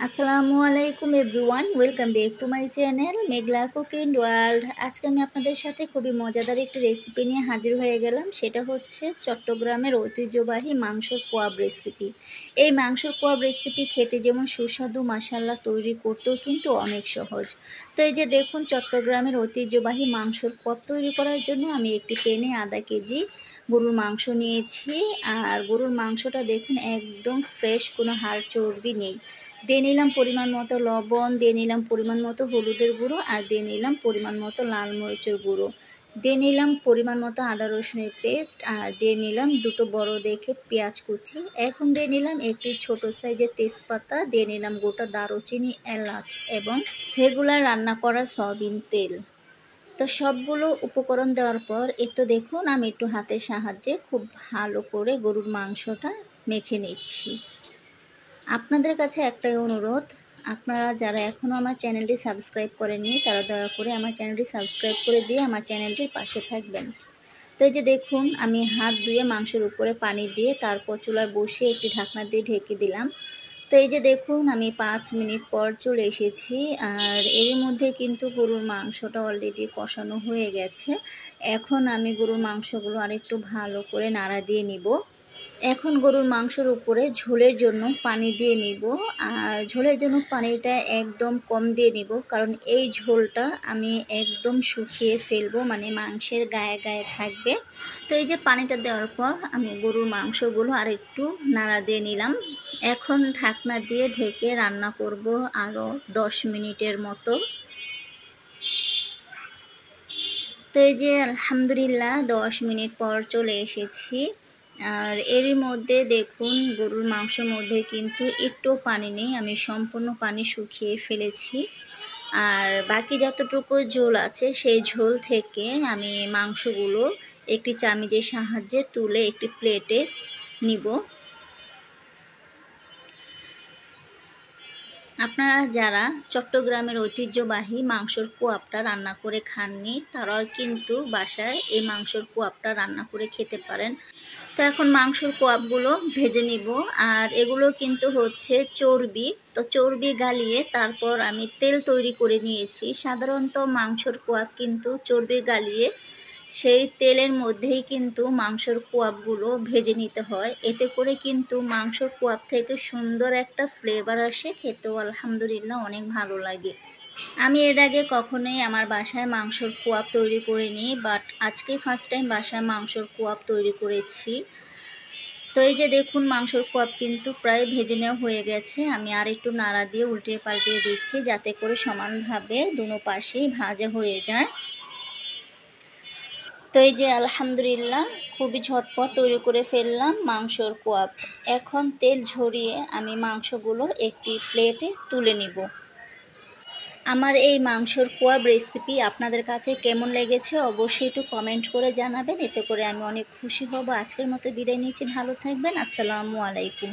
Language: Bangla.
আসসালামু আলাইকুম everyone, welcome back to my channel Meghla cooking world. আজকে আমি আপনাদের সাথে খুবই মজাদার একটি রেসিপি নিয়ে হাজির হয়ে গেলাম। সেটা হচ্ছে চট্টগ্রামের ঐতিহ্যবাহী মাংসর কোয়াব রেসিপি। এই মাংসর কোয়াব রেসিপি খেতে যেমন সুস্বাদু, মাশাআল্লাহ তৈরি করতেও কিন্তু অনেক সহজ। তো এই যে দেখুন, চট্টগ্রামের ঐতিহ্যবাহী মাংসর কোয়াব তৈরি করার জন্য আমি একটি প্যানে আধা কেজি গরুর মাংস নিয়েছি। আর গরুর মাংসটা দেখুন একদম ফ্রেশ, কোনো হাড় চর্বি নেই। দিয়ে নিলাম পরিমাণ মতো লবণ, দিয়ে নিলাম পরিমাণ মতো হলুদের গুঁড়ো, আর দিয়ে নিলাম পরিমাণ মতো লাল মরিচের গুঁড়ো, দিয়ে নিলাম পরিমাণ মতো আদা রসুনের পেস্ট, আর দিয়ে নিলাম দুটো বড় দেখে পেঁয়াজ কুচি। এখন দিয়ে নিলাম একটি ছোট সাইজের তেজপাতা, দিয়ে নিলাম গোটা দারুচিনি, এলাচ এবং রেগুলার রান্না করা সয়াবিন তেল। তো সবগুলো উপকরণ দেওয়ার পর একটু দেখুন, আমি একটু হাতের সাহায্যে খুব ভালো করে গরুর মাংসটা মেখে নিচ্ছি। আপনাদের কাছে একটাই অনুরোধ, আপনারা যারা এখনও আমার চ্যানেলটি সাবস্ক্রাইব করেননি তারা দয়া করে আমার চ্যানেলটি সাবস্ক্রাইব করে দিয়ে আমার চ্যানেলটির পাশে থাকবেন। তো এই যে দেখুন, আমি হাত ধুয়ে মাংসের উপরে পানি দিয়ে তারপর চুলায় বসিয়ে একটি ঢাকনা দিয়ে ঢেকে দিলাম। তো এই যে দেখুন, আমি 5 মিনিট পর চলে এসেছি। আর এর মধ্যে কিন্তু গরুর মাংসটা অলরেডি কষানো হয়ে গেছে। এখন আমি গরুর মাংসগুলো আরেকটু ভালো করে নাড়া দিয়ে নিব। এখন গরুর মাংসের উপরে ঝোলের জন্য পানি দিয়ে নিব। আর ঝোলের জন্য পানিটা একদম কম দিয়ে নিব, কারণ এই ঝোলটা আমি একদম শুকিয়ে ফেলবো, মানে মাংসের গায়ে গায়ে থাকবে। তো এই যে পানিটা দেওয়ার পর আমি গরুর মাংসগুলো আর একটু নাড়া দিয়ে নিলাম। এখন ঢাকনা দিয়ে ঢেকে রান্না করব আরও 10 মিনিটের মতো। তো এই যে আলহামদুলিল্লাহ 10 মিনিট পর চলে এসেছি। আর এর মধ্যে দেখুন, গরুর মাংসের মধ্যে কিন্তু একটু পানি নেই, আমি সম্পূর্ণ পানি শুকিয়ে ফেলেছি। আর বাকি যতটুকু ঝোল আছে সেই ঝোল থেকে আমি মাংসগুলো একটি চামচের সাহায্যে তুলে একটি প্লেটে নিব। আপনারা যারা চট্টগ্রামের ঐতিহ্যবাহী মাংসর কোয়াবটা রান্না করে খাননি, তারাও কিন্তু বাসায় এই মাংসর কোয়াবটা রান্না করে খেতে পারেন। তো এখন মাংসর কোয়াবগুলো ভেজে নিব। আর এগুলো কিন্তু হচ্ছে চর্বি, তো চর্বি গালিয়ে তারপর আমি তেল তৈরি করে নিয়েছি। সাধারণত মাংসর কোয়াব কিন্তু চর্বি গালিয়ে সেই তেলের মধ্যেই কিন্তু মাংসর কোয়াবগুলো ভেজে নিতে হয়। এতে করে কিন্তু মাংসর কোয়াব থেকে সুন্দর একটা ফ্লেভার আসে, খেতেও আলহামদুলিল্লাহ অনেক ভালো লাগে। আমি এর আগে কখনোই আমার বাসায় মাংসর কোয়াব তৈরি করিনি, বাট আজকে ফার্স্ট টাইম বাসায় মাংসর কোয়াব তৈরি করেছি। তো এই যে দেখুন, মাংসর কোয়াব কিন্তু প্রায় ভেজে নেওয়া হয়ে গেছে। আমি আর একটু নাড়া দিয়ে উল্টিয়ে পাল্টিয়ে দিচ্ছি, যাতে করে সমানভাবে দুনো পাশেই ভাজা হয়ে যায়। তো এই যে আলহামদুলিল্লাহ খুবই ঝটপট তৈরি করে ফেললাম মাংসর কোয়াব। এখন তেল ঝরিয়ে আমি মাংসগুলো একটি প্লেটে তুলে নিব। আমার এই মাংসর কোয়াব রেসিপি আপনাদের কাছে কেমন লেগেছে অবশ্যই একটু কমেন্ট করে জানাবেন, এতে করে আমি অনেক খুশি হব। আজকের মতো বিদায় নিচ্ছি, ভালো থাকবেন, আসসালামু আলাইকুম।